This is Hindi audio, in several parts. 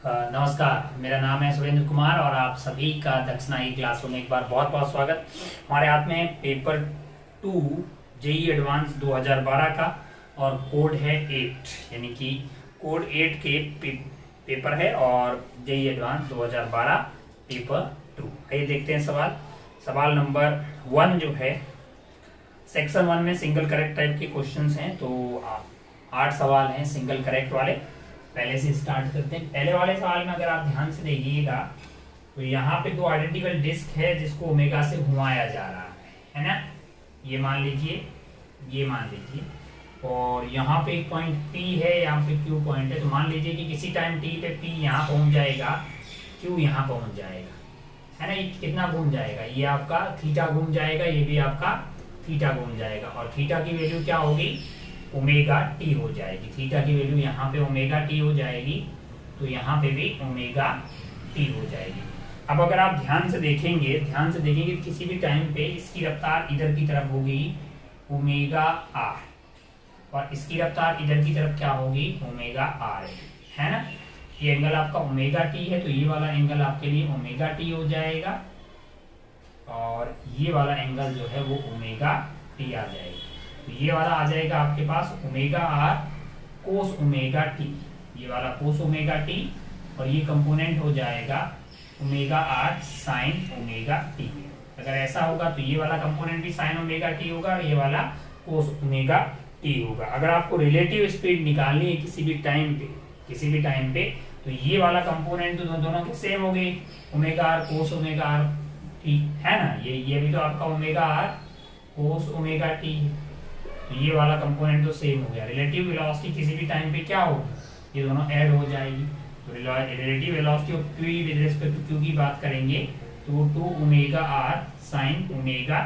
नमस्कार, मेरा नाम है सुरेंद्र कुमार और आप सभी का दक्षिणा ई क्लासरूम में एक बार बहुत बहुत स्वागत। हमारे हाथ में पेपर 2 जेई एडवांस 2012 का और कोड है 8, यानी कि कोड 8 के पेपर है और जेई एडवांस 2012 पेपर 2। आइए देखते हैं सवाल नंबर 1 जो है सेक्शन 1 में सिंगल करेक्ट टाइप के क्वेश्चंस हैं। तो 8 सवाल हैं सिंगल करेक्ट वाले। पहले से स्टार्ट करते हैं। पहले वाले सवाल में अगर आप ध्यान से देखिएगा तो यहाँ पे दो आइडेंटिकल डिस्क है जिसको ओमेगा से घुमाया जा रहा है ना। ये मान लीजिए और यहाँ पे एक पॉइंट P है, यहाँ पे Q पॉइंट है। तो मान लीजिए कि किसी टाइम T पे P यहाँ पहुंच जाएगा, Q यहाँ पहुंच जाएगा, है ना। ये कितना घूम जाएगा? ये आपका थीटा घूम जाएगा, ये भी आपका थीटा घूम जाएगा और थीटा की वैल्यू क्या होगी? ओमेगा टी हो जाएगी। थीटा की वैल्यू यहाँ पे ओमेगा टी हो जाएगी, तो यहाँ पे भी ओमेगा टी हो जाएगी। अब अगर आप ध्यान से देखेंगे किसी भी टाइम पे इसकी रफ्तार इधर की तरफ होगी ओमेगा आर और इसकी रफ्तार इधर की तरफ क्या होगी? ओमेगा आर, है ना। ये एंगल आपका ओमेगा टी है, तो ये वाला एंगल आपके लिए ओमेगा टी हो जाएगा और ये वाला एंगल जो है वो ओमेगा टी आ जाएगा। तो ये वाला आ जाएगा आपके पास omega R cos omega T, ये वाला कोस ओमेगा टी और ये कंपोनेंट हो जाएगा omega R sine omega T. अगर ऐसा होगा तो ये वाला कंपोनेंट भी साइन ओमेगा टी होगा और ये वाला कोस ओमेगा टी होगा। अगर आपको रिलेटिव स्पीड निकालनी है किसी भी टाइम पे तो ये वाला कंपोनेंट तो दोनों के सेम हो गए, omega R cos omega R T, है ना। ये भी तो आपका omega R cos omega T, तो ये वाला कंपोनेंट तो सेम हो गया। रिलेटिव वेलोसिटी किसी भी टाइम पे क्या होगी? ये दोनों ऐड हो जाएगी। तो relative velocity of Q with respect to Q की बात करेंगे तो 2 omega R sine omega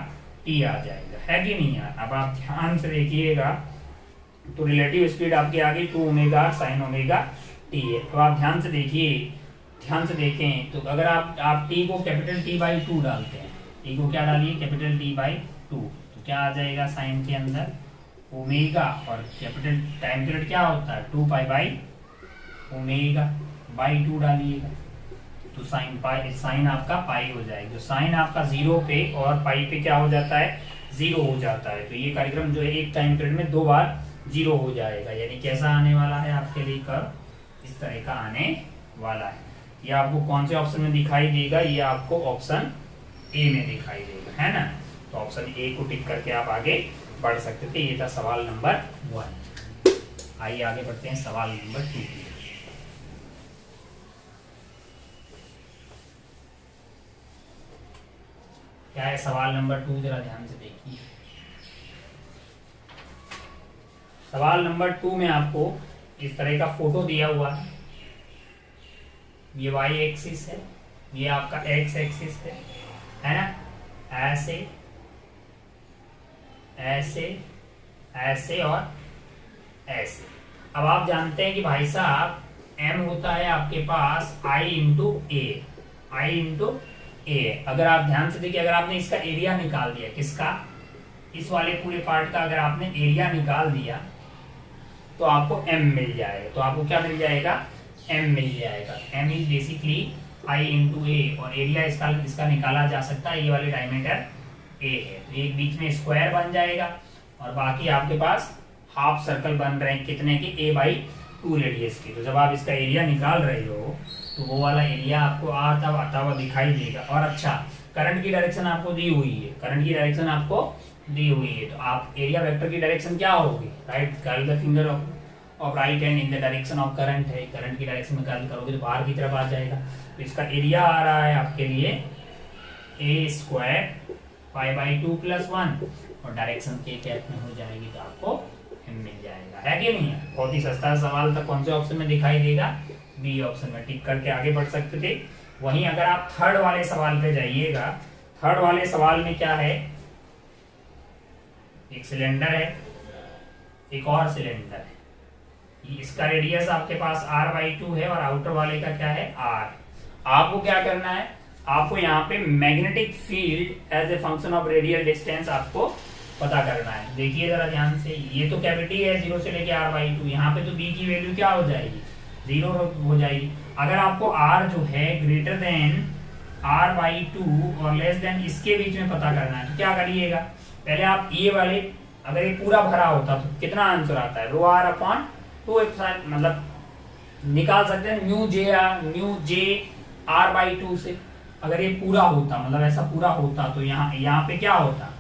T आ जाएगा, है कि नहीं यार। अब आप ध्यान से देखिएगा तो रिलेटिव स्पीड आपकी आ गई 2 omega R sine omega T है। तो आप ध्यान से देखें तो अगर आप टी को कैपिटल T बाई 2 डालते हैं, टी को क्या डालिए? कैपिटल T बाई 2, तो क्या आ जाएगा? साइन के अंदर ओमेगा और कैपिटल टाइम पीरियड क्या होता है? 2 पाई बाई ओमेगा बाई 2 डालिएगा तो साइन आपका पाई हो जाएगी। तो साइन आपका 0 पे और पाई पे क्या हो जाता है? 0 हो जाता है। तो ये कार्यक्रम जो है एक टाइम पीरियड में 2 बार 0 हो जाएगा, यानी कैसा आने वाला है आपके लिए? कर्व इस तरह का आने वाला है। ये आपको कौन से ऑप्शन में दिखाई देगा? ये आपको ऑप्शन ए में दिखाई देगा, है ना। तो ऑप्शन ए को टिक करके आप आगे बढ़ सकते थे। ये था सवाल नंबर 1। आइए आगे बढ़ते हैं सवाल नंबर 2 की। क्या है सवाल नंबर 2? जरा ध्यान से देखिए। सवाल नंबर 2 में आपको इस तरह का फोटो दिया हुआ है। ये y एक्सिस है, ये आपका x एक्सिस है ना। ऐसे और ऐसे। अब आप जानते हैं कि भाई साहब m होता है आपके पास i इंटू ए। अगर आप ध्यान से देखिए, अगर आपने इसका एरिया निकाल दिया, किसका? इस वाले पूरे पार्ट का अगर आपने एरिया निकाल दिया तो आपको m मिल जाएगा। तो आपको क्या मिल जाएगा? m मिल जाएगा। m is basically i into A और एरिया इसका निकाला जा सकता है। ये वाले डायमीटर a है, तो एक बीच में स्क्वायर बन जाएगा और बाकी आपके पास हाफ सर्कल बन रहे हैं कितने के? a बाई 2 रेडियस के। तो जब आप इसका एरिया निकाल रहे हो तो वो वाला एरिया आपको आता हुआ दिखाई देगा। और अच्छा, करंट की डायरेक्शन आपको दी हुई है, तो आप एरिया वेक्टर की डायरेक्शन क्या होगी? Right, curl the finger of right hand in the direction of current है। करंट की डायरेक्शन में कर्ल करोगे तो बाहर की तरफ आ जाएगा। तो इसका एरिया आ रहा है आपके लिए a square pi by 2 plus 1 और डायरेक्शन के कैप में हो जाएगी तो आपको m मिल जाएगा, है कि नहीं है। बहुत ही सस्ता सवाल था। कौन से ऑप्शन में दिखाई देगा? बी ऑप्शन में। टिक करके आगे बढ़ सकते थे। वहीं अगर आप थर्ड वाले सवाल पे जाइएगा, थर्ड वाले सवाल में क्या है? एक सिलेंडर है, एक और सिलेंडर है। इसका रेडियस आपके पास r बाई 2 है और आउटर वाले का क्या है? r। आपको क्या करना है? आपको यहाँ पे magnetic field as a function of radial distance आपको पता करना है। देखिए जरा ध्यान से, ये तो कैविटी है 0 से लेके r बाई 2, यहाँ पे तो b की वैल्यू क्या हो जाएगी? जीरो हो जाएगी। अगर आपको आर जो है greater than R by two और लेस देन इसके बीच में पता करना है तो क्या करिएगा, पहले आप ये वाले अगर ये पूरा भरा होता तो कितना आंसर आता है, रो आर अपॉन टू एप्सिलॉन, मतलब निकाल सकते हैं new J are by to से। अगर ये पूरा होता मतलब ऐसा पूरा होता तो यहाँ पे क्या होता,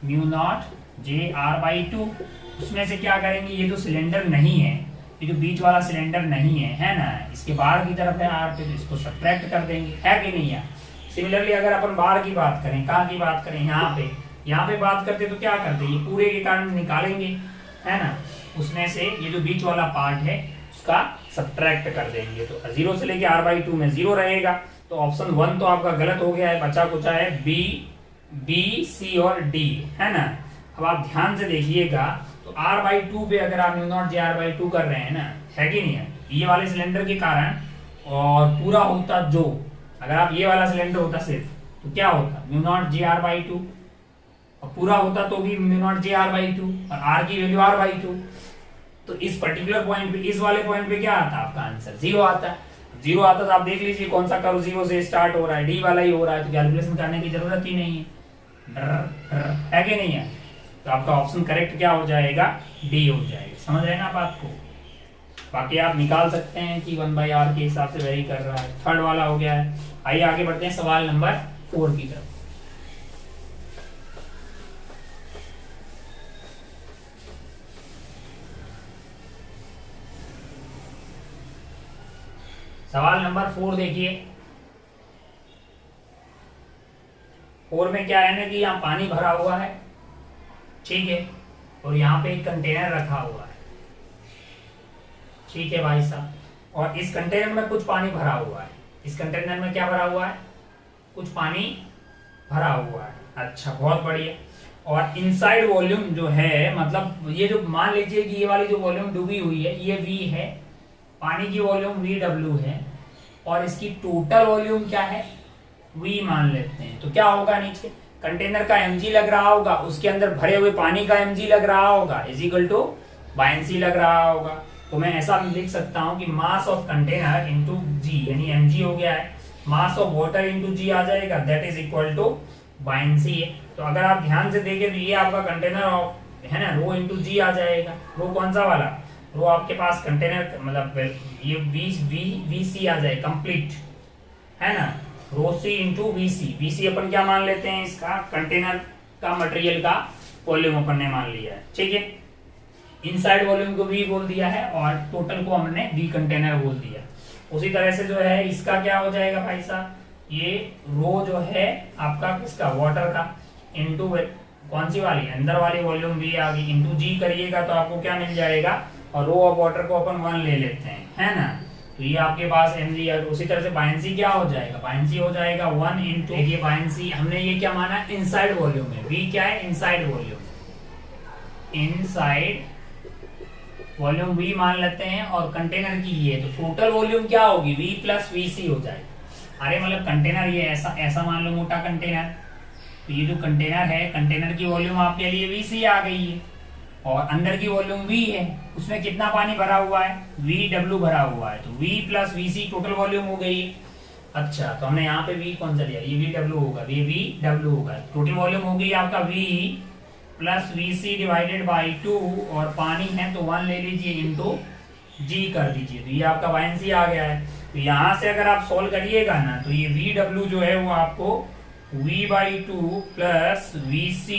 mu naught J are by to. उसमें से क्या करेंगे, ये जो सिलेंडर नहीं है, ये जो बीच वाला सिलेंडर नहीं है ना, इसके बाहर की तरफ है आर पे, तो इसको सब्ट्रैक्ट कर देंगे, है कि नहीं है। सिमिलरली अगर अपन बाहर की बात करें, कहाँ की बात करें, यहाँ पे बात करते तो क्या करते, ये पूरे के कारण निकालेंगे, है ना, उसमें से ये जो बीच वाला पार्ट है उसका सब्ट्रैक्ट कर देंगे। तो जीरो से लेके आर बाई टू में जीरो रहेगा, तो ऑप्शन 1 तो आपका गलत हो गया है, बचा कुचा है बी सी और डी, है ना। अब आप ध्यान से देखिएगा तो आर बाई टू पे अगर आप new not J are by to कर रहे हैं ना, है कि नहीं है, ये वाले सिलेंडर के कारण और पूरा होता जो, अगर आप ये वाला सिलेंडर होता सिर्फ तो क्या होता, mu naught J are by two, और पूरा होता तो भी mu naught J are by two, और आर की वैल्यू आर बाई टू। तो इस पर्टिकुलर पॉइंट पे, इस वाले पॉइंट पे क्या आता है आपका आंसर, जीरो आता है। जीरो आता तो आप देख लीजिए कौन सा कर्व जीरो से स्टार्ट हो रहा है, डी वाला ही हो रहा है, तो कैलकुलेशन करने की जरूरत ही नहीं है कि नहीं है। तो आपका ऑप्शन करेक्ट क्या हो जाएगा, डी हो जाएगा। समझ रहे हैं ना आप बात को। बाकी आप निकाल सकते हैं कि 1/r के हिसाब से वेरी कर रहा है। थर्ड वाला हो गया है। आइए आगे बढ़ते हैं सवाल नंबर 4 की तरफ। सवाल नंबर 4 देखिए। 4 में क्या है ना कि यहाँ पानी भरा हुआ है, ठीक है, और यहाँ पे एक कंटेनर रखा हुआ है, ठीक है भाई साहब, और इस कंटेनर में कुछ पानी भरा हुआ है। इस कंटेनर में क्या भरा हुआ है, कुछ पानी भरा हुआ है। अच्छा, बहुत बढ़िया। और इनसाइड वॉल्यूम जो है, मतलब ये जो मान लीजिए कि ये वाली जो वॉल्यूम डूबी हुई है ये V है, पानी की वॉल्यूम VW है, और इसकी टोटल वॉल्यूम क्या है, V मान लेते हैं। तो क्या होगा, नीचे कंटेनर का mg लग रहा होगा, उसके अंदर भरे हुए पानी का mg लग रहा होगा, इज इक्वल टू बायनेंसी लग रहा होगा। तो मैं ऐसा लिख सकता हूं कि मास ऑफ कंटेनर इंटू जी, यानी mg हो गया है, मास ऑफ वाटर इंटू जी आ जाएगा, दैट इज इक्वल टू बायनेंसी है। तो अगर आप ध्यान से देखें तो ये आपका कंटेनर है ना, रो इंटू जी आ जाएगा। रो कौन सा वाला, रो आपके पास कंटेनर, मतलब ये वी सी आ जाए कंप्लीट, है ना, रो सी इंटू वी सी अपन क्या मान लेते हैं, इसका कंटेनर का मटेरियल का वॉल्यूम अपन ने मान लिया है, ठीक है। इनसाइड वॉल्यूम को वी बोल दिया है और टोटल को हमने वी कंटेनर बोल दिया। उसी तरह से जो है इसका क्या हो जाएगा भाई साहब, ये रो जो है आपका किसका, वाटर का, इंटू कौन सी वाली, अंदर वाली वॉल्यूम वी आ गई, इंटू जी करिएगा तो आपको क्या मिल जाएगा, और रो ऑफ वाटर को अपन 1 ले लेते हैं, है ना। तो ये आपके पास mg है। उसी तरह से बायनेंसी क्या हो जाएगा, बायनेंसी हो जाएगा 1 इंटू, देखिए बायनेंसी हमने ये क्या माना, इनसाइड वॉल्यूम है, v क्या है, inside volume, inside volume v मान लेते हैं, और कंटेनर की ये, तो टोटल वॉल्यूम क्या होगी, v प्लस वीसी हो जाएगी। अरे मतलब कंटेनर ये ऐसा मान लो मोटा कंटेनर, तो ये जो कंटेनर है, कंटेनर की वॉल्यूम आपके लिए वीसी आ गई है, और अंदर की वॉल्यूम V है, उसमें कितना पानी भरा हुआ है, VW भरा हुआ है, तो V plus VC total volume हो गई। अच्छा, तो हमने यहाँ पे V कौन सा लिया, ये VW होगा, ये VW होगा, टोटल वॉल्यूम हो गई आपका V plus VC divided by 2, और पानी है तो 1 ले लीजिए इंटू G कर दीजिए, तो ये आपका बायनेंसी आ गया है। तो यहाँ से अगर आप सोल्व करिएगा ना, तो ये VW जो है वो आपको V/2 plus VC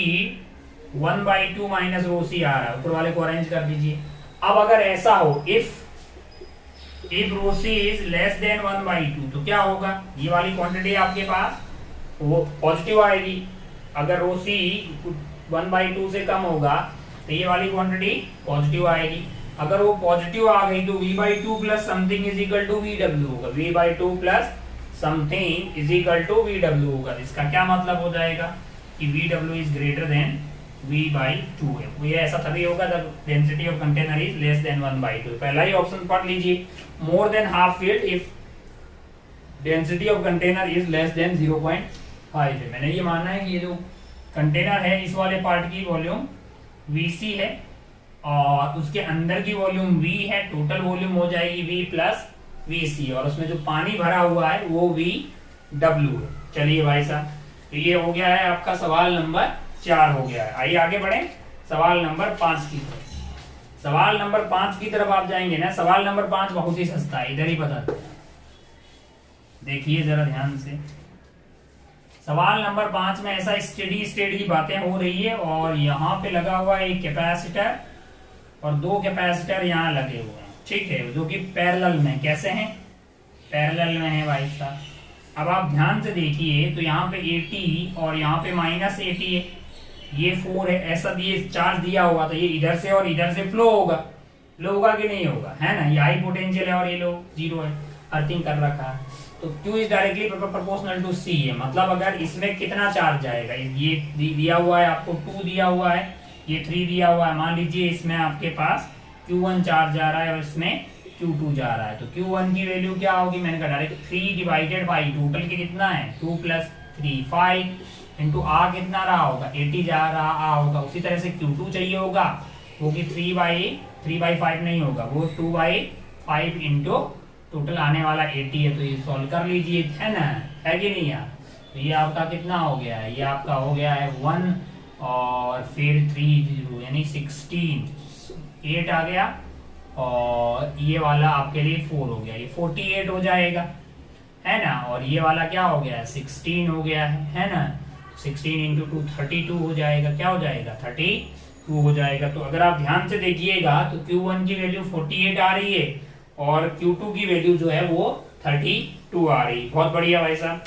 1/2 minus rho C आ रहा है, ऊपर वाले को अरेंज कर दीजिए। अब अगर ऐसा हो, if rho C is less than 1/2, तो क्या होगा, ये वाली क्वांटिटी आपके पास वो पॉजिटिव आएगी। अगर रो सी 1/2 से कम होगा तो ये वाली क्वांटिटी पॉजिटिव आएगी। अगर वो पॉजिटिव आ गई तो V/2 plus something is equal to VW होगा, V/2 plus something is equal to VW होगा। इसका क्या मतलब हो जाएगा कि VW is greater then V/2 है। वो ये ऐसा तभी होगा जब density of container is less than 1/2। पहला ही ऑप्शन पढ़ लीजिए, more than half field if density of container is less then 0.5 है। मैंने ये माना है कि ये जो कंटेनर है इस वाले पार्ट की वॉल्यूम VC है, और उसके अंदर की वॉल्यूम V है, टोटल वॉल्यूम हो जाएगी V प्लस VC, और उसमें जो पानी भरा हुआ है वो VW है। चलिए भाई साहब, तो ये हो गया है आपका सवाल नंबर 4 हो गया है। आइए आगे बढ़े सवाल नंबर 5 की तरफ। सवाल नंबर 5 की तरफ आप जाएंगे ना, सवाल नंबर 5 बहुत ही सस्ता है, इधर ही बताते हैं, देखिए जरा ध्यान से। सवाल नंबर 5 में ऐसा स्टेडी स्टेट की बातें हो रही है, और यहाँ पे लगा हुआ है एक कैपेसिटर और 2 कैपेसिटर यहाँ लगे हुए हैं, ठीक है, जो कि पैरेलल में, कैसे हैं, पैरेलल में है भाई साहब। अब आप ध्यान से देखिए तो यहाँ पे 80 और यहाँ पे -80 है, ये 4 है, ऐसा दिए चार्ज दिया हुआ तो ये इधर से और इधर से फ्लो होगा कि नहीं होगा, है ना। ये हाई पोटेंशियल है और ये लो 0 है, अर्थिंग कर रखा है, तो Q is directly proportional to C है। मतलब अगर इसमें कितना चार्ज जाएगा, ये दिया हुआ है आपको 2 दिया हुआ है, ये 3 दिया हुआ है, मान लीजिए इसमें आपके पास Q1 चार्ज जा रहा है और इसमें Q2 जा रहा है, तो Q1 की वैल्यू क्या होगी, मैंने कहा डायरेक्ट 3 डिवाइडेड बाई टोटल के कितना है 2 + 3 5 इंटू आ कितना रहा होगा 80 जा रहा होगा। उसी तरह से Q2 चाहिए होगा, वो कि 3/5 नहीं होगा, वो 2/5 इंटू टोटल आने वाला 80 है, तो ये सॉल्व कर लीजिए, है ना, है कि नहीं यार। तो ये आपका कितना हो गया है, ये आपका हो गया है 1 और फिर 3 0 यानी 16 8 आ गया, और ये वाला आपके लिए 4 हो गया, ये 48 हो जाएगा, है ना। और ये वाला क्या हो गया है 16 हो गया है ना, 16 इंटू 2 32 हो जाएगा, क्या हो जाएगा 32 हो जाएगा। तो अगर आप ध्यान से देखिएगा तो Q1 की वैल्यू 48 आ रही है और Q2 की वैल्यू जो है वो 32 आ रही है। बहुत बढ़िया भाई साहब,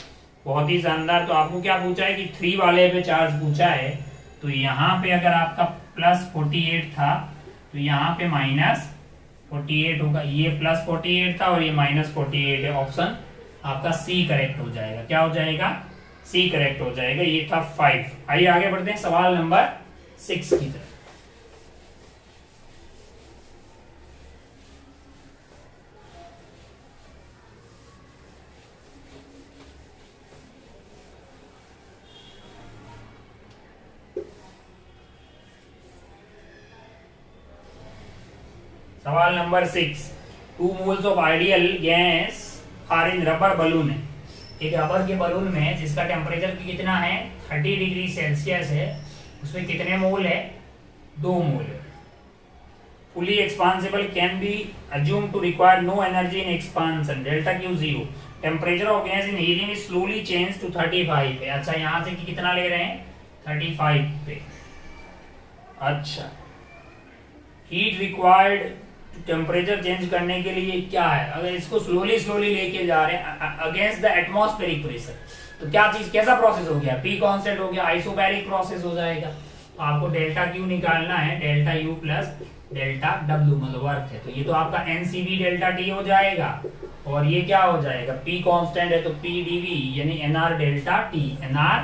बहुत ही शानदार। तो आपको क्या पूछा है कि 3 वाले पे चार्ज पूछा है, तो यहाँ पे अगर आपका +48 था तो यहाँ पे -48 होगा, ये +48 था और ये -48 है, ऑप्शन आपका C करेक्ट हो जाएगा। क्या हो जाएगा, C करेक्ट हो जाएगा, ये था 5। आइए आगे बढ़ते हैं सवाल नंबर 6 की तरफ। सवाल number 6, 2 moles of ideal gas are in rubber balloon है। एक रबर के बलून में जिसका टेम्परेचर कितना है 30 डिग्री सेल्सियस है, उसमें कितने मोल है 2 मोल है। Fully expansible can be assume to require no energy in expansion, delta Q 0। Temperature of gas in helium is slowly change to 35 पे। अच्छा, यहाँ से कितना ले रहे हैं 35 पे। अच्छा, हीट रिक्वायर्ड टेम्परेचर चेंज करने के लिए क्या है, अगर इसको स्लोली लेके जा रहे हैं अगेंस्ट द एटमॉस्फेरिक प्रेशर, तो क्या चीज, कैसा प्रोसेस हो गया, P कांस्टेंट हो गया, आइसोबैरिक प्रोसेस हो जाएगा। तो आपको डेल्टा Q निकालना है, delta U plus delta W मतलब वर्क है, तो ये तो आपका NCV डेल्टा T हो जाएगा, और ये क्या हो जाएगा P कांस्टेंट है तो PdV यानी NR delta T, NR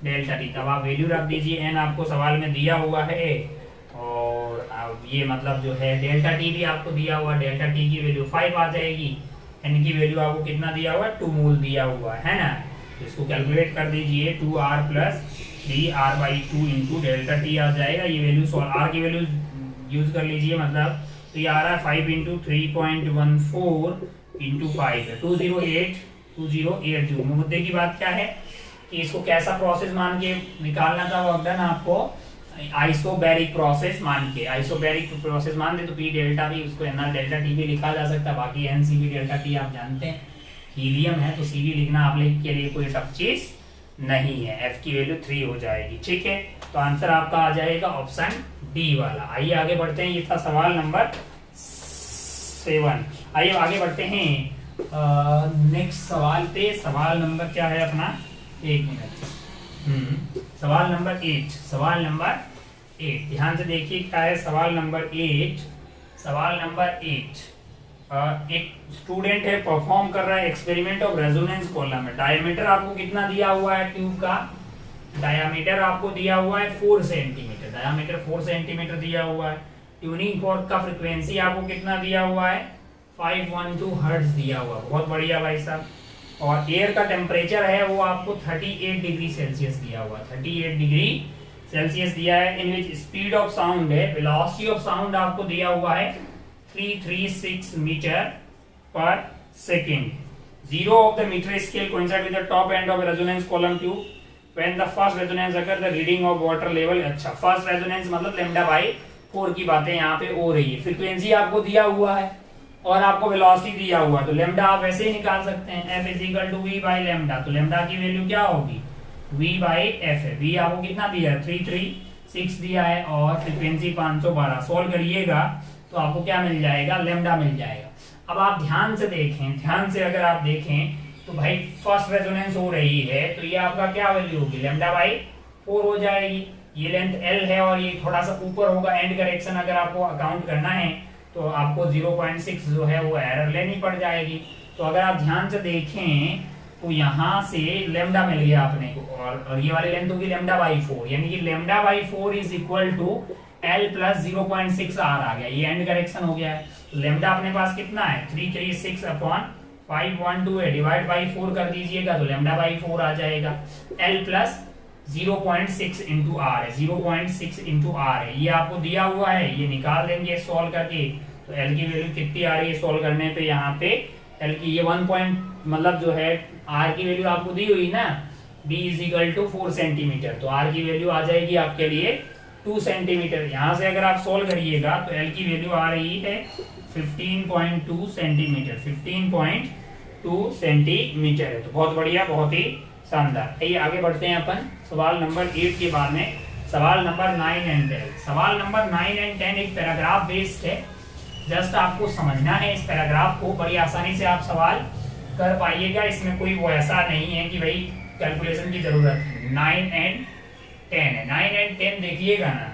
delta T। तब आप वैल्यू रख दीजिए, N आपको सवाल में दिया हुआ है, और ये मतलब जो है डेल्टा T भी आपको दिया हुआ, डेल्टा T की वैल्यू 5 आ जाएगी, N की वैल्यू आपको कितना दिया हुआ है 2 मोल दिया हुआ है ना। तो इसको कैलकुलेट कर दीजिए, 2R + 3R/2 into delta T आ जाएगा। ये वैल्यू R की वैल्यू यूज कर लीजिए, मतलब तो ये आ रहा है 5 इंटू 3.14 इंटू 5 है 208 मुद्दे की बात क्या है कि इसको कैसा प्रोसेस मान के निकालना था, वो डन आपको आइसोबैरिक प्रोसेस मान के, आइसोबैरिक प्रोसेस मान दे तो P डेल्टा भी, उसको NR डेल्टा T भी लिखा जा सकता है। बाकी NCV डेल्टा T आप जानते हैं, हीलियम है तो CV लिखना आप लोग के लिए कोई टफ चीज नहीं है। F की वैल्यू 3 हो जाएगी, ठीक है। तो आंसर आपका आ जाएगा ऑप्शन D वाला। आइए आगे बढ़ते हैं, ये था सवाल नंबर 7। आइए आगे बढ़ते हैं नेक्स्ट सवाल पे। सवाल नंबर क्या है अपना, 1 मिनट, सवाल नंबर 8। सवाल नंबर 8 ध्यान से देखिए क्या है सवाल नंबर 8। सवाल नंबर 8, एक स्टूडेंट है परफॉर्म कर रहा है एक्सपेरिमेंट ऑफ रेजोनेंस कॉलम में। डायमीटर आपको कितना दिया हुआ है ट्यूब का, डायमीटर आपको दिया हुआ है 4 सेंटीमीटर, डायमीटर 4 सेंटीमीटर दिया हुआ है। ट्यूनिंग फॉर्क का फ्रीक्वेंसी आपको कितना दिया हुआ है 512 हर्ट्ज दिया हुआ, बहुत बढ़िया भाई साहब। और एयर का टेम्परेचर है वो आपको 38 डिग्री सेल्सियस दिया हुआ, 38 डिग्री सेल्सियस दिया है। इन विच स्पीड ऑफ साउंड है, वेलोसिटी ऑफ साउंड आपको दिया हुआ है 336 मीटर पर second. Zero of the meter scale coincide with the top end of a resonance column tube. When the first resonance occur, the reading of water level। अच्छा, फर्स्ट रेजोनेंस मतलब लैम्डा बाई 4 की बातें यहाँ पे हो रही है। फ्रीक्वेंसी आपको दिया हुआ है और आपको वेलोसिटी दिया हुआ है, तो लैम्डा आप वैसे ही निकाल सकते हैं। F is equal to V by lambda, तो लैम्डा की वैल्यू क्या होगी, v बाई एफ है। v आपको कितना दिया है, 336 दिया है और फ्रीक्वेंसी 512। सोल्व करिएगा तो आपको क्या मिल जाएगा, लैम्डा मिल जाएगा। अब आप ध्यान से देखें, ध्यान से अगर आप देखें तो भाई फर्स्ट रेजोनेंस हो रही है, तो ये आपका क्या वैल्यू होगी, लैम्डा बाई 4 हो जाएगी। ये लेंथ L है और ये थोड़ा सा ऊपर होगा। एंड करेक्शन अगर आपको अकाउंट करना है तो आपको 0.6 जो है वो एरर लेनी पड़ जाएगी। तो अगर आप ध्यान से देखें तो यहाँ से लैम्डा मिल गया अपने को, और ये वाली लेंथ होगी लैम्डा बाई 4, यानी कि lambda by 4 is equal to L plus 0.6 R आ गया। ये एंड करेक्शन हो गया है। तो लैम्डा अपने पास कितना है, 336 अपॉन 512 है, डिवाइड बाई 4 कर दीजिएगा तो लैम्डा बाई 4 आ जाएगा। L प्लस 0.6 इंटू R है, 0.6 इंटू R है, ये आपको दिया हुआ है, ये निकाल देंगे सॉल्व करके। तो L की वैल्यू कितनी आ रही है सॉल्व करने पे, यहाँ पे L की ये 1 पॉइंट मतलब जो है R की वैल्यू आपको दी हुई ना, B is equal to 4 centimetre, तो R की वैल्यू आ जाएगी आपके लिए 2 सेंटीमीटर। यहाँ से अगर आप सोल्व करिएगा तो L की वैल्यू आ रही है 15.2 सेंटीमीटर, 15.2 सेंटीमीटर है। तो बहुत बढ़िया, बहुत ही शानदार। आइए आगे बढ़ते हैं अपन सवाल नंबर 8 के बाद में सवाल नंबर 9 एंड 10। सवाल नंबर 9 एंड 10 एक पैराग्राफ बेस्ड है, जस्ट आपको समझना है इस पैराग्राफ को, बड़ी आसानी से आप सवाल कर पाइएगा। इसमें कोई वो ऐसा नहीं है कि भाई कैलकुलेशन की जरूरत है। 9 एंड 10 है, 9 एंड 10 देखिएगा ना,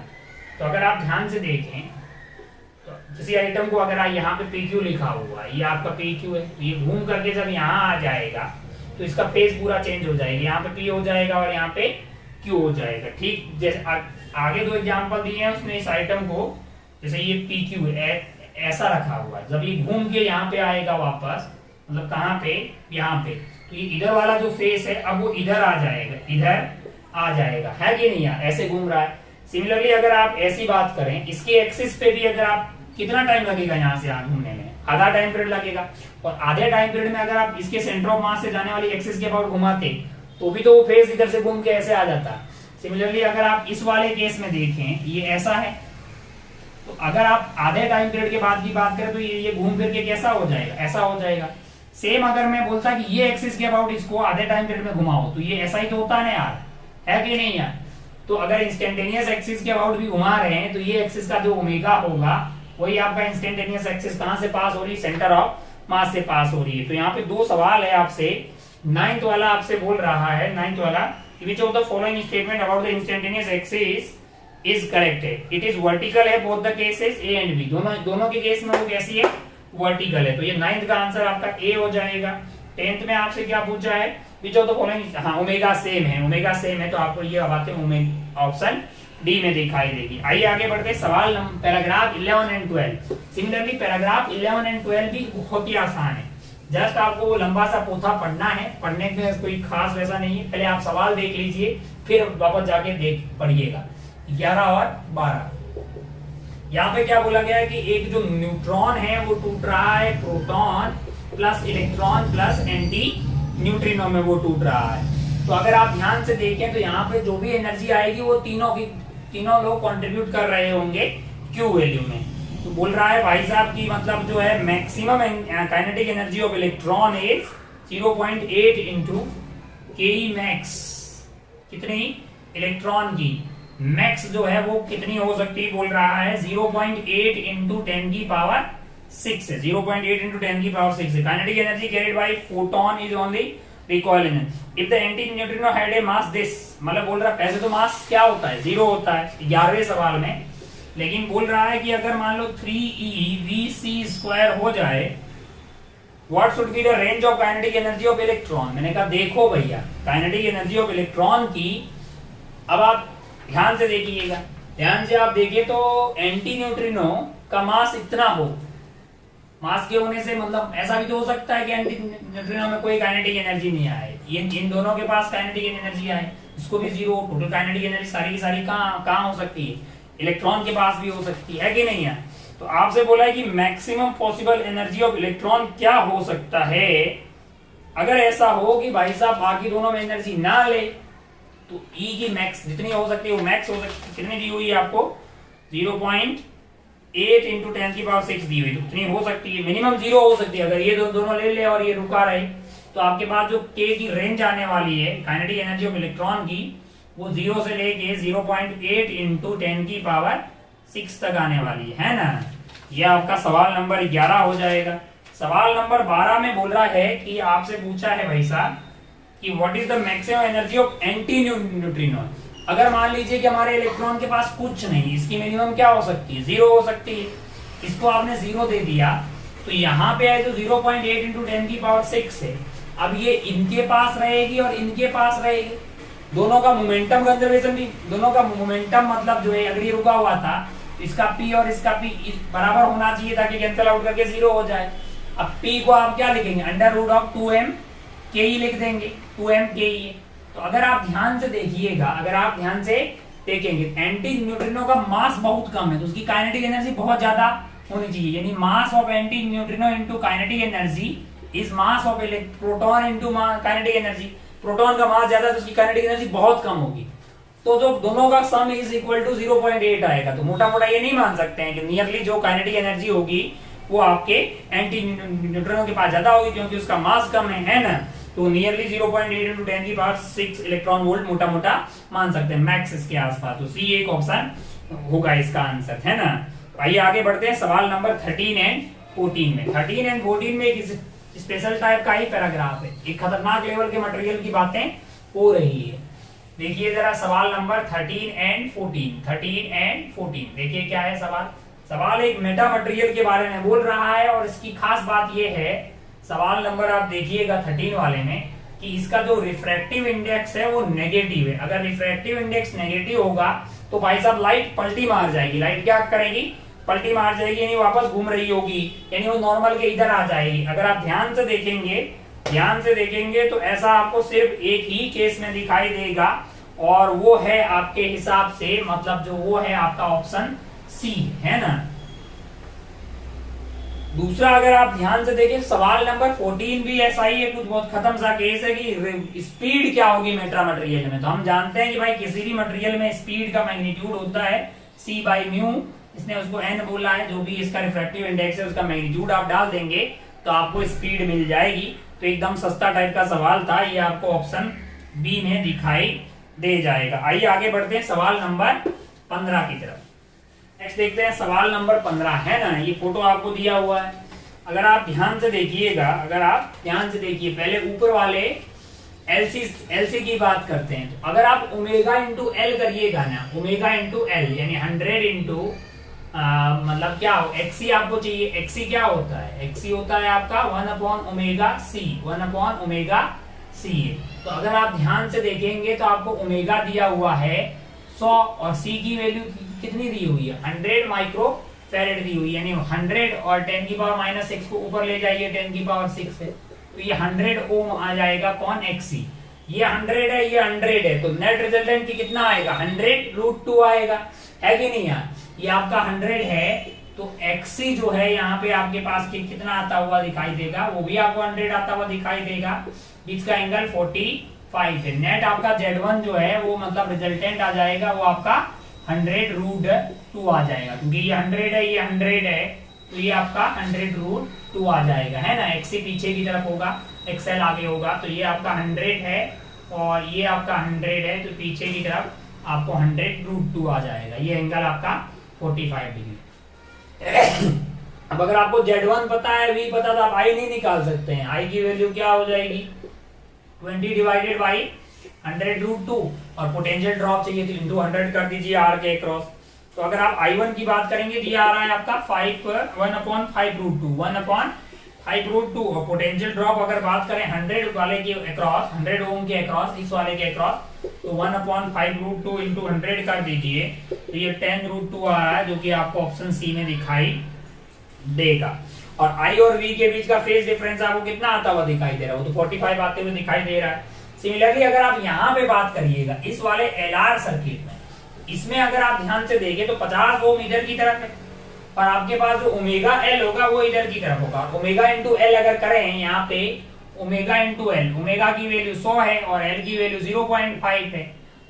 तो अगर आप ध्यान से देखें तो किसी आइटम को अगर यहाँ पे PQ लिखा हुआ है, ये आपका PQ है, तो ये घूम करके जब यहाँ आ जाएगा तो इसका फेज पूरा चेंज हो जाएगा, यहाँ पे P हो जाएगा और यहाँ पे Q हो जाएगा। ठीक जैसे आगे 2 एग्जाम्पल दिए हैं उसमें इस आइटम को, जैसे ये PQ है ऐसा रखा हुआ है, जब ये घूम के यहाँ पे आएगा वापस, मतलब कहाँ पे, यहाँ पे, तो ये इधर वाला जो फेस है अब वो इधर आ जाएगा, इधर आ जाएगा, है कि नहीं यार, ऐसे घूम रहा है। सिमिलरली अगर आप ऐसी बात करें, इसके एक्सिस पे भी अगर आप, कितना टाइम लगेगा यहाँ से यहाँ घूमने में, आधा टाइम पीरियड लगेगा, और आधे टाइम पीरियड में अगर आप इसके सेंटर ऑफ मास से जाने वाली एक्सिस के अबाउट घुमाते तो भी तो वो फेस इधर से घूम के ऐसे आ जाता। सिमिलरली अगर आप इस वाले केस में देखें, ये ऐसा है, तो अगर आप आधे टाइम पीरियड के बाद की बात करें तो ये घूम फिर के कैसा हो जाएगा, ऐसा हो जाएगा। सेम अगर मैं बोलता कि ये एक्सिस के अबाउट इसको आधे टाइम पीरियड में घुमाओ तो ये ऐसा ही तो होता है ना यार, है कि नहीं यार। तो अगर इंस्टेंटेनियस एक्सिस के अबाउट भी घुमा रहे हैं तो ये एक्सिस का जो ओमेगा होगा वही आपका इंस्टेंटेनियस एक्सिस कहां से पास हो रही है, सेंटर ऑफ मास से पास हो रही है। तो यहाँ पे 2 सवाल है आपसे। 9th वाला आपसे बोल रहा है, 9th वाला, which of the following statement about the instantaneous axis is correct है। it is vertical है both the cases A and B, दोनों के केस में वो कैसी है, वर्टिकल है। तो ये 9th का आंसर आपका A हो जाएगा। 10th में आपसे क्या पूछा है, which of the following, हाँ ओमेगा सेम है, ओमेगा सेम है, तो आपको ये बातें ऑप्शन डी में दिखाई देगी। आइए आगे बढ़ते सवाल paragraph 11 and 12। Similarly paragraph 11 and 12 भी बहुत ही आसान है, जस्ट आपको वो लंबा सा पोथा पढ़ना है, पढ़ने में कोई खास वैसा नहीं है। पहले आप सवाल देख लीजिए फिर वापस जाके देख पढ़िएगा। 11 और 12 यहाँ पे क्या बोला गया है कि एक जो न्यूट्रॉन है वो टूट रहा है proton plus electron plus anti neutrino में वो टूट रहा है। तो अगर आप ध्यान से देखें तो यहाँ पे जो भी एनर्जी आएगी वो तीनों लोग कंट्रीब्यूट कर रहे होंगे क्यू वैल्यू में। तो बोल रहा है भाई साहब की मतलब जो है maximum kinetic energy of electron is 0.8 into के मैक्स। कितनी, इलेक्ट्रॉन की मैक्स जो है वो कितनी हो सकती है, बोल रहा है 0.8 इंटू 10 की पावर 6 है, 0.8 इंटू 10 की पावर 6 है। Kinetic energy carried by photon is only recoil energy if the anti neutrino had a mass this, मतलब बोल रहा है ऐसे तो मास क्या होता है, 0 होता है 11वें सवाल में, लेकिन बोल रहा है कि अगर मान लो 3eVc² हो जाए, what should be the range of kinetic energy of electron. मैंने कहा देखो भैया काइनेटिक एनर्जी ऑफ इलेक्ट्रॉन की, अब आप ध्यान से देखिएगा, ध्यान से आप देखिए तो एंटी न्यूट्रिनो का मास इतना हो, मास के होने से मतलब ऐसा भी तो हो सकता है कि एंटी न्यूट्रिनो में कोई काइनेटिक एनर्जी नहीं आए, इन दोनों के पास काइनेटिक एनर्जी आए, इसको भी जीरो। टोटल काइनेटिक एनर्जी सारी की सारी कहाँ हो सकती है, इलेक्ट्रॉन के पास भी हो सकती है कि नहीं है। तो आपसे बोला है कि maximum possible energy of electron क्या हो सकता है। अगर ऐसा हो कि भाई साहब बाकी दोनों में एनर्जी ना ले तो ई की मैक्स जितनी हो सकती है वो मैक्स हो सकती है। कितनी दी हुई है आपको, 0.8 इंटू 10⁶ दी हुई, तो इतनी हो सकती है। मिनिमम 0 हो सकती है। अगर ये दोनों ले ले और ये रुका रहे तो आपके पास जो के की रेंज आने वाली है काइनेटिक एनर्जी ऑफ इलेक्ट्रॉन की, वो 0 से लेके 0.8 इंटू 10⁶ तक आने वाली है ना। ये आपका सवाल नंबर 11 हो जाएगा। सवाल नंबर 12 में बोल रहा है कि आपसे पूछा है भाई साहब कि what is the maximum energy of anti neutrino. अगर मान लीजिए कि हमारे इलेक्ट्रॉन के पास कुछ नहीं, इसकी मिनिमम क्या हो सकती है, 0 हो सकती है। इसको आपने 0 दे दिया तो यहाँ पे है तो 0.8 इंटू 10⁶ है। अब ये इनके पास रहेगी और इनके पास रहेगी, दोनों का मोमेंटम कंजर्वेशन भी, दोनों का मोमेंटम मतलब जो है अगर ये रुका हुआ था इसका P और इसका P बराबर होना चाहिए ताकि कैंसिल आउट करके 0 हो जाए। अब P को आप क्या लिखेंगे, √2m के ही लिख देंगे, 2m के ही। तो अगर आप ध्यान से देखिएगा, अगर आप ध्यान से देखेंगे एंटी न्यूट्रिनो का मास बहुत कम है तो उसकी काइनेटिक एनर्जी बहुत ज्यादा होनी चाहिए। यानी mass of anti neutrino into kinetic energy is mass of proton into kinetic energy. Proton का मास ज्यादा है तो उसकी काइनेटिक एनर्जी बहुत कम होगी। तो जो दोनों का सम इज इक्वल टू 0.8 आएगा। तो मोटा मोटा ये नहीं मान सकते हैं कि नियरली जो काइनेटिक एनर्जी होगी वो आपके एंटी न्यूट्रिनो के पास ज्यादा होगी क्योंकि उसका मास कम है ना। तो नियरली 0.8 इंटू 10⁶ इलेक्ट्रॉन वोल्ट मोटा मोटा मान सकते हैं, मैक्स इसके आसपास। तो सी एक ऑप्शन होगा इसका आंसर, है ना। तो आइए आगे बढ़ते हैं सवाल नंबर 13 एंड 14 में। 13 एंड 14 में एक स्पेशल टाइप का ही पैराग्राफ है, एक खतरनाक लेवल के मटेरियल की बातें हो रही है। देखिए जरा सवाल नंबर 13 एंड 14 देखिए क्या है सवाल। सवाल एक मेटा मटेरियल के बारे में बोल रहा है और इसकी खास बात यह है, सवाल नंबर आप देखिएगा 13 वाले में, कि इसका जो रिफ्रैक्टिव इंडेक्स है वो नेगेटिव है। अगर रिफ्रैक्टिव इंडेक्स नेगेटिव होगा तो भाई साहब लाइट पलटी मार जाएगी। लाइट क्या करेगी, पलटी मार जाएगी, यानी वापस घूम रही होगी, यानी वो नॉर्मल के इधर आ जाएगी। अगर आप ध्यान से देखेंगे तो ऐसा आपको सिर्फ एक ही केस में दिखाई देगा और वो है आपके हिसाब से मतलब जो वो है आपका ऑप्शन सी, है ना। दूसरा अगर आप ध्यान से देखें सवाल नंबर 14 भी ऐसा ही है, कुछ बहुत खत्म सा केस है कि स्पीड क्या होगी मेटा मटेरियल में। तो हम जानते हैं कि भाई किसी भी मटेरियल में स्पीड का मैग्नीट्यूड होता है c/μ। इसने उसको n बोला है, जो भी इसका रिफ्रैक्टिव इंडेक्स है उसका मैग्नीट्यूड आप डाल देंगे तो आपको स्पीड मिल जाएगी। तो एकदम सस्ता टाइप का सवाल था, ये आपको ऑप्शन बी में दिखाई दे जाएगा। आइए आगे बढ़ते हैं सवाल नंबर 15 की तरफ। नेक्स्ट देखते हैं सवाल नंबर 15, है ना। ये फोटो आपको दिया हुआ है, अगर आप ध्यान से देखिएगा, पहले ऊपर वाले एलसी की बात करते हैं। तो अगर आप ओमेगा इंटू एल करिएगा ना, ओमेगा इंटू एल यानी 100 इंटू मतलब क्या हो, एक्सी आपको चाहिए। एक्सी क्या होता है, एक्सी होता है आपका 1/ओमेगा सी। तो अगर आप ध्यान से देखेंगे तो आपको ओमेगा दिया हुआ है 100 और सी की वैल्यू कितनी दी हुई है, 100 माइक्रो फैरेड दी हुई, यानी 100 और 10⁻⁻6 को ऊपर ले जाइए 10⁻6 से, तो ये 100 ओम आ जाएगा कौन, एक्सी। ये 100 है, ये 100 है, तो नेट रिजल्टेंट की कितना आएगा, 100√2 आएगा, है कि नहीं यार। ये आपका 100 है तो एक्सी जो है यहाँ पे आपके पास कितना आता हुआ दिखाई देगा, वो भी आपको 100 आता हुआ दिखाई देगा। बीच का एंगल 45 है। नेट आपका Z1 जो है वो मतलब रिजल्टेंट आ जाएगा वो आपका 100√2 आ जाएगा, क्योंकि ये 100 है, ये 100 है, तो ये आपका 100√2 आ जाएगा, है ना। एक्सी पीछे की तरफ होगा, एक्सएल आगे होगा, तो ये आपका 100 है और ये आपका 100 है, तो पीछे की तरफ आपको 100√2 आ जाएगा। ये एंगल आपका 45 डिग्री। अब अगर आपको Z1 पता है, V पता, तो आप I नहीं निकाल सकते हैं। I की वैल्यू क्या हो जाएगी, 20 डिवाइडेड बाई 100√2, और पोटेंशियल ड्रॉप चाहिए तो इंटू 100 कर दीजिए R के क्रॉस। तो अगर आप I1 की बात करेंगे तो ये आ रहा है आपका 1/5√2 और पोटेंशियल ड्रॉप अगर बात करें 100 वाले के अक्रॉस, 100 ओम के अक्रॉस, इस वाले के अक्रॉस, तो 1/5√2 इंटू 100 कर दीजिए तो ये 10√2 आ रहा है, जो कि आपको ऑप्शन सी में दिखाई देगा। और I और V के बीच का फेज डिफरेंस आपको कितना आता हुआ दिखाई दे रहा है, वो तो 45 आते हुए दिखाई दे रहा है। सिमिलरली अगर आप यहाँ पे बात करिएगा इस वाले LR सर्किट में, इसमें अगर आप ध्यान से देखें तो 50 ओम इधर की तरफ है और आपके पास जो ओमेगा L होगा वो इधर की तरफ होगा। ओमेगा इंटू एल अगर करें यहाँ पे, ओमेगा इंटू एल, ओमेगा की वैल्यू 100 है और एल की वैल्यू 0.5 है,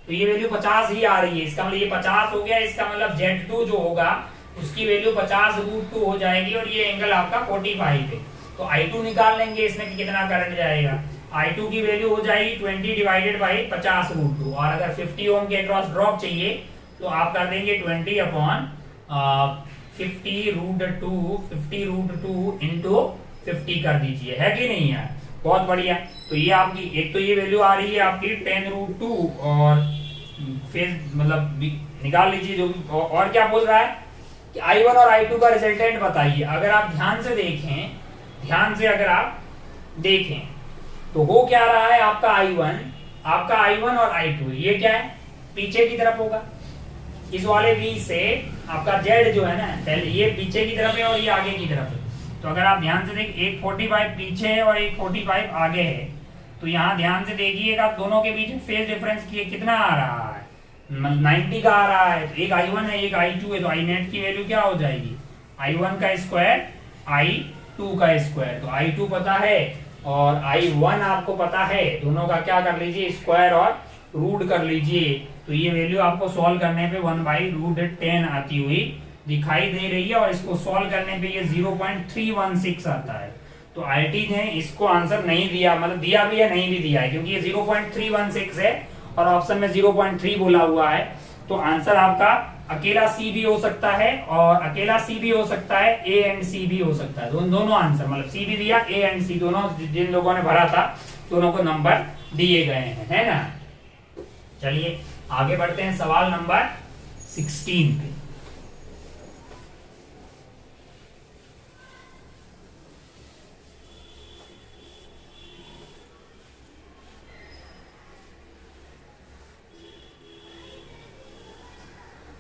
तो ये वैल्यू 50 ही आ रही है। इसका मतलब ये 50 हो गया, इसका मतलब Z2 जो होगा उसकी वैल्यू 50√2 हो जाएगी और ये एंगल आपका 45 है। तो I2 निकाल लेंगे इसमें कि कितना करंट जाएगा। I2 की वैल्यू हो जाएगी 20 डिवाइडेड बाई 50√2 और अगर 50 ओम के अक्रॉस ड्रॉप चाहिए तो आप कर देंगे 50/50√2 इंटू 50 कर दीजिए, है कि नहीं यार। बहुत बढ़िया। तो ये आपकी एक तो ये वैल्यू आ रही है आपकी 10√2 और फिर मतलब निकाल लीजिए जो भी। और क्या बोल रहा है कि I1 और I2 का रिजल्टेंट बताइए। अगर आप ध्यान से देखें, ध्यान से अगर आप देखें तो हो क्या रहा है, आपका I1 और I2 ये क्या है, पीछे की तरफ होगा। इस वाले V से आपका Z जो है ना, पहले ये पीछे की तरफ है और ये आगे की तरफ है। तो अगर आप ध्यान से देखें, एक 45 पीछे है और एक 45 आगे है, तो यहाँ ध्यान से देखिएगा दोनों के बीच फेज डिफरेंस कितना आ रहा है, 90 का आ रहा है। तो एक I1 है एक I2 है, तो I नेट की वैल्यू क्या हो जाएगी, I1 का स्क्वायर I2 का स्क्वायर। तो I2 पता है और I1 आपको पता है, दोनों का क्या कर लीजिए, स्क्वायर और रूट कर लीजिए। तो ये वैल्यू आपको सॉल्व करने पे 1/√10 आती हुई दिखाई दे रही है और इसको सॉल्व करने पे ये 0.316 आता है। तो IT ने इसको आंसर नहीं दिया, मतलब दिया भी है नहीं भी दिया है, क्योंकि ये 0.316 है और ऑप्शन में 0.3 बोला हुआ है। तो आंसर आपका अकेला C भी हो सकता है और अकेला C भी हो सकता है, A एंड C भी हो सकता है। दोनों आंसर, मतलब C भी दिया A एंड C दोनों, जिन लोगों ने भरा था दोनों को नंबर दिए गए हैं, है ना। चलिए आगे बढ़ते हैं सवाल नंबर 16 पे।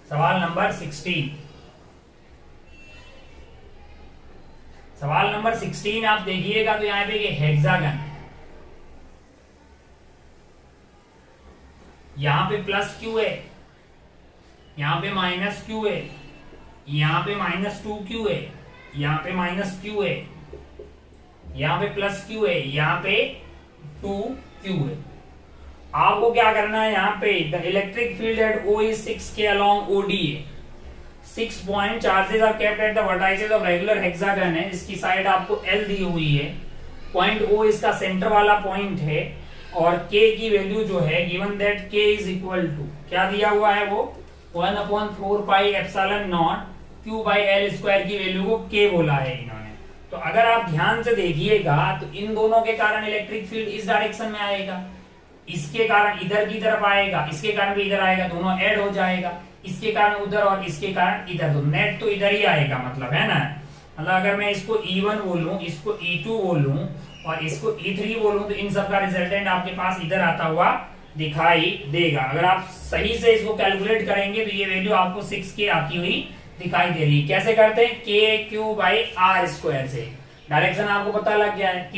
सवाल नंबर 16, सवाल नंबर 16 आप देखिएगा तो यहाँ पे ये हेक्सागन है, यहाँ पे प्लस क्यू है, यहाँ पे माइनस क्यू है, यहाँ पे -2q है, यहाँ पे -q है, यहाँ पे प्लस क्यू है, यहाँ पे 2q है। आपको क्या करना है, यहाँ पे the electric field at O is 6K along OD है। 6 point charges are kept at the vertices of regular hexagon है, इसकी साइड आपको L दी हुई है। पॉइंट O इसका सेंटर वाला पॉइंट है और K की वैल्यू जो है given that K is equal to क्या दिया हुआ है, वो 1/4πε0 Q/L² की वैल्यू को K बोला है इन्होंने। तो अगर आप ध्यान से देखिएगा तो इन दोनों के कारण इलेक्ट्रिक फील्ड इस डायरेक्शन में आएगा, इसके कारण इधर की तरफ आएगा, इसके कारण भी इधर आएगा, दोनों ऐड हो जाएगा, इसके कारण उधर और इसके कारण इधर, तो नेट तो इधर ही आएगा, मतलब है ना। मतलब अगर मैं इसको E1 बोलूं, इसको E2 बोलूं और इसको E3 बोलूं तो इन सब का रिजल्टेंट आपके पास इधर आता हुआ दिखाई देगा। अगर आप सही से इसको कैलकुलेट करेंगे तो ये वैल्यू आपको 6K आती हुई दिखाई दे रही है। कैसे करते हैं, KQ/R² से। डायरेक्शन आपको पता लग गया है, K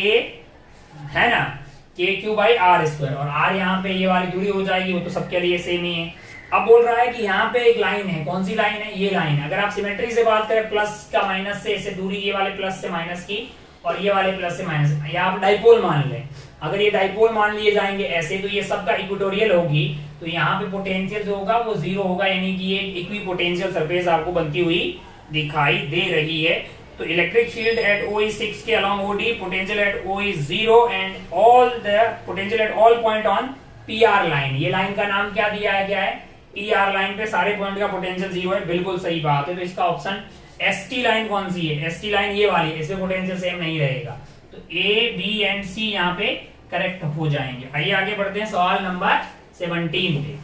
है ना, KQ/R² और R यहाँ पे ये वाली जुड़ी हो जाएगी, वो तो सबके लिए सेम ही है। अब बोल रहा है कि यहाँ पे एक लाइन है, कौन सी लाइन है, ये लाइन है। अगर आप सिमेट्री से बात करें, प्लस का माइनस से ऐसे दूरी, ये वाले प्लस से माइनस की और ये वाले प्लस से माइनस, ये आप डाइपोल मान लें। अगर ये डाइपोल मान लिए जाएंगे ऐसे तो ये सबका इक्वेटोरियल होगी, तो यहाँ पे पोटेंशियल जो होगा वो 0 होगा, यानी कि ये इक्विपोटेंशियल सरफेस आपको बनती हुई दिखाई दे रही है। तो electric field at O is 6K along OD, potential at O is 0 and all the potential at all point on PR line. ये लाइन का नाम क्या दिया है, क्या है, PR लाइन पे सारे पॉइंट का पोटेंशियल 0 है, बिल्कुल सही बात है। तो इसका ऑप्शन ST लाइन कौन सी है, ST लाइन ये वाली, इसमें पोटेंशियल सेम नहीं रहेगा। तो A, B एंड C यहाँ पे करेक्ट हो जाएंगे। आइए आगे बढ़ते हैं सवाल नंबर 17 पे।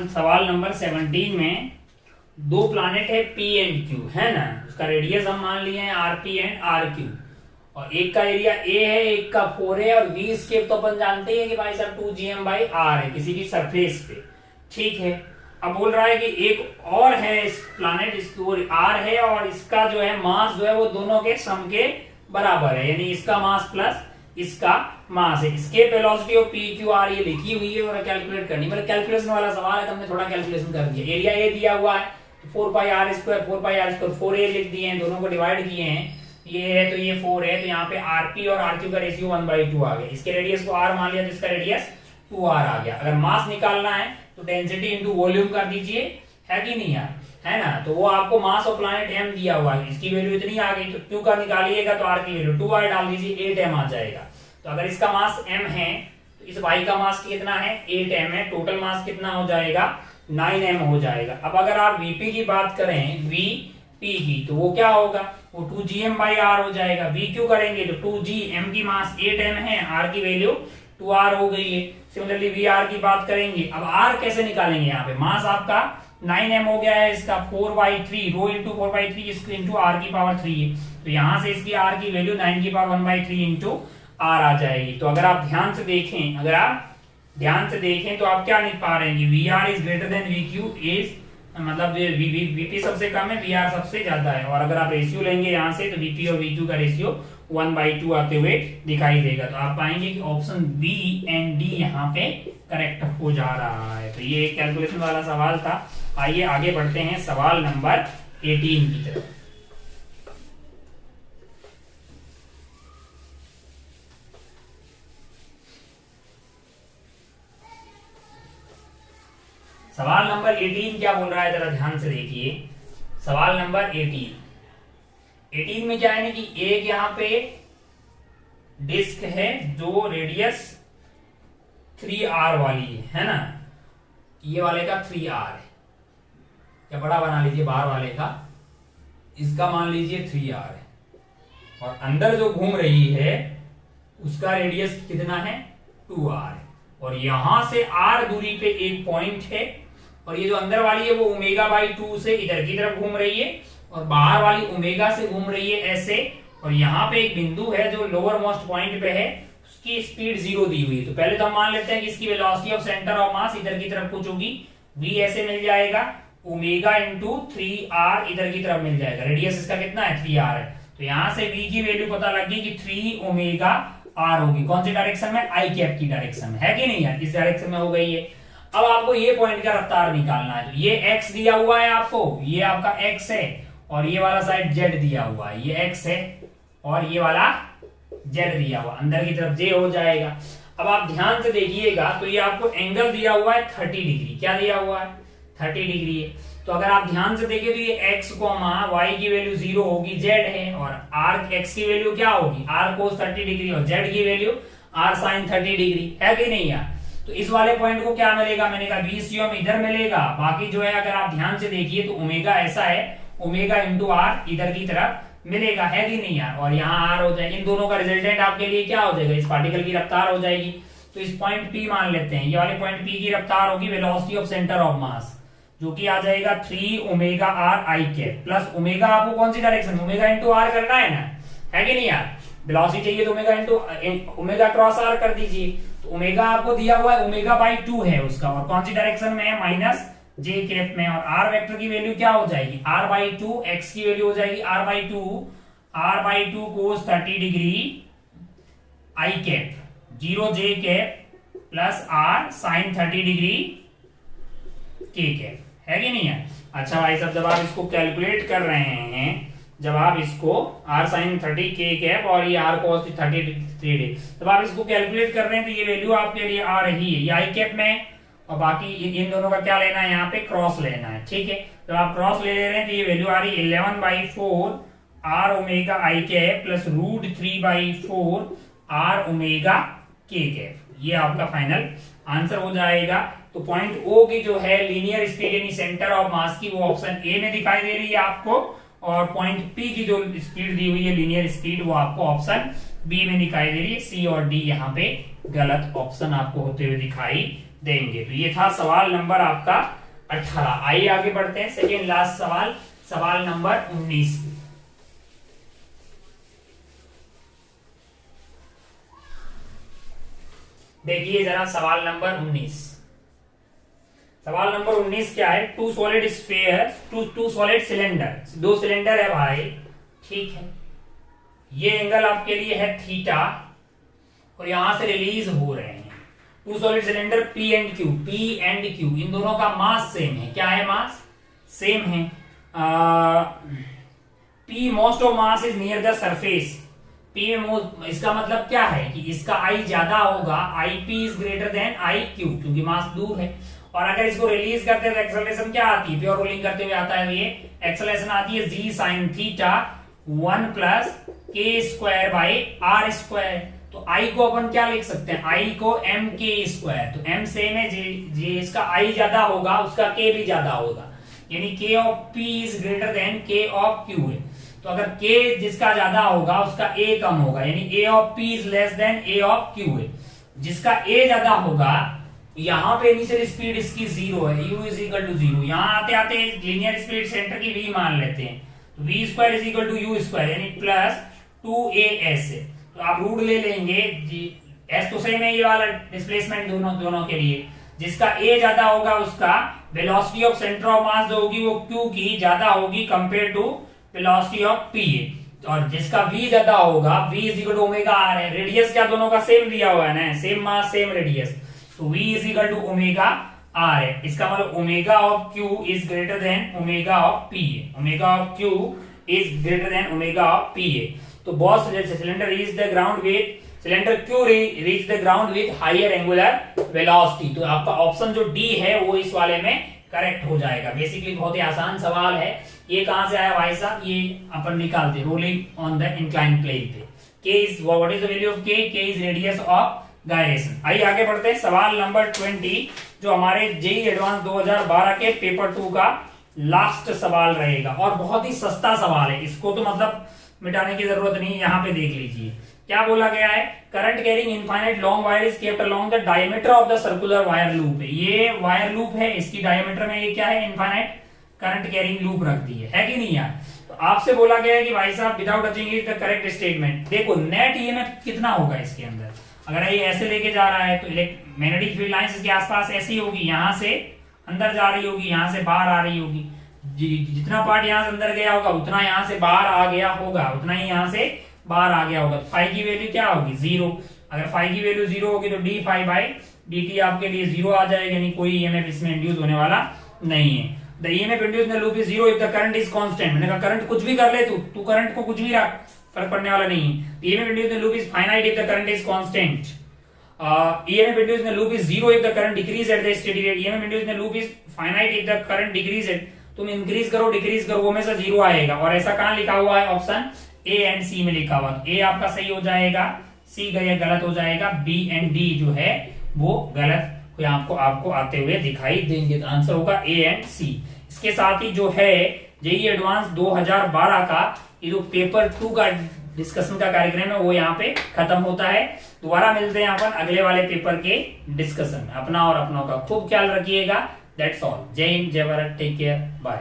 सवाल नंबर 17 में दो प्लैनेट है P एंड Q, है ना। उसका रेडियस हम मान लिए हैं RP एंड RQ और एक का एरिया A है, एक का 4 है और V स्केप तो अपन जानते हैं कि भाई साहब 2gm/r है किसी भी सरफेस पे, ठीक है। अब बोल रहा है कि एक और है इस प्लैनेट, इसको R है और इसका जो है मास जो है वो दोनों के सम के बराबर है, यानी इसका मास प्लस इसका मास है। Escape velocity of P Q R ये लिखी हुई है और कैलकुलेट करनी, मतलब कैलकुलेशन वाला सवाल है तो हमने थोड़ा कैलकुलेशन कर दिया। एरिया ए दिया हुआ है 4 पाई आर स्क्वायर 4a लिख दिए हैं, दोनों को डिवाइड किए हैं, ये है तो ये 4 है, तो यहाँ पे आरपी और आरक्यू का रेशियो 1/2 आ गया। इसके रेडियस को आर मान लिया तो इसका रेडियस 2r आ गया। अगर मास निकालना है तो डेंसिटी इंटू वॉल्यूम कर दीजिए, है कि नहीं यार, है ना। तो वो आपको मास ऑफ प्लैनेट m दिया हुआ है, इसकी वैल्यू इतनी आ गई, तो q का निकालिएगा तो r की वैल्यू 2r डाल दीजिए, 8m आ जाएगा। तो अगर इसका मास m है तो इस y का मास कितना है, 8m है, टोटल मास कितना हो जाएगा, 9m हो जाएगा। अब अगर आप vp की बात करें, vp की, तो वो क्या होगा, वो 2gm/r हो जाएगा। vq करेंगे तो 2gm की मास 8m है, r की वैल्यू 2r हो गई है। सिमिलरली vr की बात करेंगे, अब r कैसे निकालेंगे, यहाँ पे मास आपका 9m हो गया है, इसका 4/3 रो इंटू 4/3 इंटू r की पावर 3 है, तो यहां से इसकी r की वैल्यू 9 की पावर 1/3 इंटू r आ जाएगी। तो अगर आप ध्यान से देखें, तो आप क्या लिख पा रहे हैं कि vr is greater then vq is, मतलब vp सबसे कम है, vr सबसे ज्यादा है। और अगर आप रेशियो लेंगे यहाँ से तो vp और vq का रेशियो 1/2 आते हुए दिखाई देगा। तो आप पाएंगे कि ऑप्शन बी एंड डी यहाँ पे करेक्ट हो जा रहा है। तो ये कैलकुलेशन वाला सवाल था। आइए आगे बढ़ते हैं सवाल नंबर 18 की तरफ। सवाल नंबर 18 क्या बोल रहा है, जरा ध्यान से देखिए। सवाल नंबर 18 में क्या है ना कि एक यहाँ पे डिस्क है जो रेडियस 3r वाली है ना, ये वाले का 3r है, या बड़ा बना लीजिए बाहर वाले का, इसका मान लीजिए 3r है, और अंदर जो घूम रही है उसका रेडियस कितना है, 2r है, और यहां से r दूरी पे एक पॉइंट है, और ये जो अंदर वाली है वो ω/2 से इधर की तरफ घूम रही है, और बाहर वाली ओमेगा से घूम रही है ऐसे, और यहाँ पे एक बिंदु है जो लोअर मोस्ट पॉइंट पे है, उसकी स्पीड 0 दी हुई है। तो पहले तो हम मान लेते हैं कि इसकी वेलोसिटी ऑफ सेंटर ऑफ मास इधर की तरफ कुछ होगी, v ऐसे मिल जाएगा, ओमेगा इंटू 3r इधर की तरफ मिल जाएगा, रेडियस इसका कितना है, 3r है। तो यहाँ से v की वैल्यू पता लग गई कि 3ω/r होगी, कौन सी डायरेक्शन में, आई कैप की डायरेक्शन में, है कि नहीं यार, इस डायरेक्शन में हो गई है। अब आपको ये पॉइंट का रफ्तार निकालना है, तो ये x दिया हुआ है आपको, ये आपका x है, और ये वाला साइड z दिया हुआ है, ये x है और ये वाला z दिया हुआ, अंदर की तरफ j हो जाएगा। अब आप ध्यान से देखिएगा तो ये आपको एंगल दिया हुआ है 30 डिग्री, क्या दिया हुआ है, 30 डिग्री है। तो अगर आप ध्यान से देखिए तो ये x, y की वैल्यू 0 होगी, z है, और r x की वैल्यू क्या होगी, r cos 30 डिग्री, और z की वैल्यू r sin 30 डिग्री, है कि नहीं यार। तो इस वाले पॉइंट को क्या मिलेगा, मैंने कहा VCM इधर मिलेगा, बाकी जो है अगर आप ध्यान से देखिए तो ओमेगा ऐसा है, ओमेगा इंटू आर इधर की तरफ मिलेगा, है कि नहीं यार, और यहाँ आर हो जाएगा, इन दोनों का रिजल्टेंट आपके लिए क्या हो जाएगा, इस पार्टिकल की रफ्तार हो जाएगी। तो इस पॉइंट P मान लेते हैं, ये वाले पॉइंट P की रफ्तार होगी velocity of centre of mass, जो कि आ जाएगा 3ω/r आई कैप प्लस ओमेगा, आपको कौन सी डायरेक्शन, ओमेगा इंटू आर करना है ना, है कि नहीं यार, वेलोसिटी चाहिए तो omega into omega cross R कर दीजिए। तो ओमेगा आपको दिया हुआ है ω/2 है उसका, और कौन सी डायरेक्शन में है, माइनस j कैप में, और r वेक्टर की वैल्यू क्या हो जाएगी, r/2, x की वैल्यू हो जाएगी r/2 cos 30 degree I cap 0j cap plus r sin 30 degree k cap, है कि नहीं है। अच्छा भाई साहब, जब आप इसको कैलकुलेट कर रहे हैं, जब आप इसको r sin 30 k कैप और ये r cos 30 जब आप इसको कैलकुलेट कर रहे हैं तो ये वैल्यू आपके लिए आ रही है, ये आई कैप में, और बाकी इन दोनों का क्या लेना है, यहाँ पे क्रॉस लेना है, ठीक है। जब आप क्रॉस ले रहे हैं तो ये वैल्यू आ रही है 11/4 r ओमेगा आई cap plus √3/4 r omega k cap, ये आपका फाइनल आंसर हो जाएगा। तो पॉइंट O की जो है लीनियर स्पीड यानी सेंटर ऑफ मास की, वो ऑप्शन ए में दिखाई दे रही है आपको, और पॉइंट P की जो स्पीड दी हुई है लीनियर स्पीड, वो आपको ऑप्शन बी में दिखाई दे रही है। सी और डी यहाँ पे गलत ऑप्शन आपको होते हुए दिखाई देंगे। तो ये था सवाल नंबर आपका 18। आइए आगे बढ़ते हैं, सेकेंड लास्ट सवाल, सवाल नंबर 19। देखिए जरा सवाल नंबर 19। सवाल नंबर 19 क्या है, two solid sphere, two solid cylinder, दो सिलेंडर है भाई, ठीक है। ये एंगल आपके लिए है थीटा, और यहां से रिलीज हो रहे हैं। Two solid cylinder P and Q, इन दोनों का मास सेम है। क्या है? मास सेम है। P most of mass is near the surface. P में इसका मतलब क्या है कि इसका आई ज्यादा होगा, I P is greater than I Q, क्योंकि मास दूर है। और अगर इसको रिलीज करते हैं तो एक्सेलरेशन क्या आती है? प्योर रोलिंग करते हुए आता है ये एक्सेलरेशन आती है जी साइन थीटा 1 प्लस के स्क्वायर बाई आर स्क्वायर। तो आई को अपन क्या लिख सकते हैं? आई को एम के स्क्वायर। तो एम सेम है, जे इसका आई ज्यादा होगा उसका के भी ज्यादा होगा, यानी के of P is greater then के ऑफ क्यू है। तो अगर के जिसका ज्यादा होगा उसका ए कम होगा, यानी A of P is less than A of Q है। जिसका ए ज्यादा होगा, यहाँ पे इनिशियल स्पीड इसकी 0 है, u इज इक्वल टू 0। यहाँ आते आते लीनियर स्पीड सेंटर की v मान लेते हैं, तो v square is equal to U square, यानी प्लस 2as है। तो आप रूट ले लेंगे, s तो सेम है ये वाला डिस्प्लेसमेंट दोनों के लिए। जिसका a ज्यादा होगा उसका velocity of centre of mass जो होगी वो q की ज्यादा होगी compare to velocity of p है। और जिसका v ज्यादा होगा, v is equal to omega r है। रेडियस क्या दोनों का सेम दिया हुआ है ना, सेम मास सेम रेडियस, तो v is equal to omega r है। इसका मतलब omega of q is greater than omega of p है। Omega of q is greater than omega of p है। तो both cylinder reach the ground with cylinder Q reach the ground with higher angular velocity. तो आपका ऑप्शन जो डी है वो इस वाले में करेक्ट हो जाएगा। बेसिकली बहुत ही आसान सवाल है। ये कहां से आया भाई साहब? ये अपन निकालते rolling on the incline plane पे। k is what is the value of k? k is radius of gyration. आइए आगे बढ़ते हैं। सवाल नंबर 20 जो हमारे जेई एडवांस 2012 के पेपर 2 का लास्ट सवाल रहेगा और बहुत ही सस्ता सवाल है। इसको तो मतलब मिटाने की जरूरत नहीं, यहाँ पे देख लीजिए क्या बोला गया है। Current carrying infinite long wire is kept along the diameter of the circular wire loop है। ये वायर लूप है, इसकी डायमीटर में ये क्या है? इनफाइनाइट करंट कैरिंग लूप रख दी है कि नहीं यार? तो आपसे बोला गया है कि भाई साहब without touching is the correct statement. देखो नेट ईएमएफ कितना होगा इसके अंदर? अगर ये ऐसे लेके जा रहा है तो मैग्नेटिक फील्ड लाइंस इसके आसपास ऐसी होगी, यहाँ से अंदर जा रही होगी, यहाँ से बाहर आ रही होगी। जितना पार्ट यहाँ से अंदर गया होगा उतना यहाँ से बाहर आ गया होगा, उतना ही यहाँ से बाहर आ गया होगा। फाई की वैल्यू क्या होगी? 0। अगर फाई की वैल्यू 0 होगी तो D phi by D T आपके लिए 0 आ जाएगा, यानी कोई ईएमएफ इसमें इंड्यूस होने वाला नहीं है। The EMF induced in the loop is 0 if the current is constant. मैंने कहा करंट कुछ भी कर ले तू करंट को कुछ भी रख, फर्क पड़ने वाला नहीं है। EMF induced in the loop is finite if the current is constant. EMF induced in the loop is 0 if the current decrease at the steady rate. EMF induced in the loop is finite if the current decrease at, तुम इंक्रीज करो डिक्रीज करो वो हमेशा 0 आएगा। और ऐसा कहां लिखा हुआ है? ऑप्शन ए एंड सी में लिखा हुआ। ए आपका सही हो जाएगा, सी गलत हो जाएगा, बी एंड डी जो है वो गलत आपको आते हुए दिखाई देंगे। तो आंसर होगा ए एंड सी। इसके साथ ही जो है जेईई एडवांस 2012 का ये जो पेपर 2 का डिस्कशन का कार्यक्रम है वो यहाँ पे खत्म होता है। दोबारा मिलते हैं अपन अगले वाले पेपर के डिस्कशन में। अपना और अपनों का खूब ख्याल रखिएगा। That's all. जय हिंद, जय भारत, टेक केयर, बाय।